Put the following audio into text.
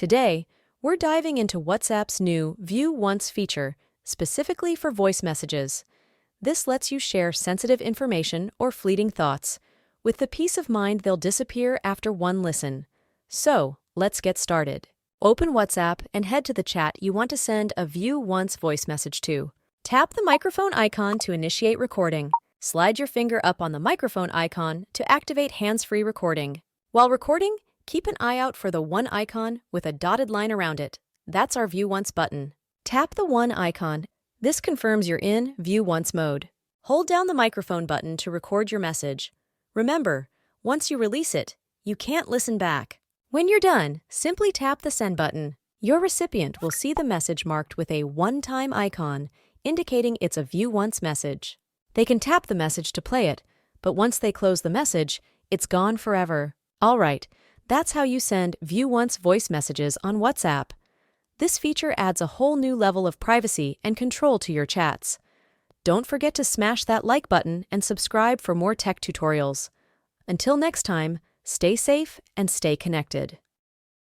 Today, we're diving into WhatsApp's new View Once feature, specifically for voice messages. This lets you share sensitive information or fleeting thoughts, with the peace of mind they'll disappear after one listen. So, let's get started. Open WhatsApp and head to the chat you want to send a View Once voice message to. Tap the microphone icon to initiate recording. Slide your finger up on the microphone icon to activate hands-free recording. While recording, keep an eye out for the one icon with a dotted line around it. That's our View Once button. Tap the one icon. This confirms you're in View Once mode. Hold down the microphone button to record your message. Remember, once you release it, you can't listen back. When you're done, simply tap the send button. Your recipient will see the message marked with a one-time icon, indicating it's a View Once message. They can tap the message to play it, but once they close the message, it's gone forever. All right, that's how you send View Once voice messages on WhatsApp. This feature adds a whole new level of privacy and control to your chats. Don't forget to smash that like button and subscribe for more tech tutorials. Until next time, stay safe and stay connected.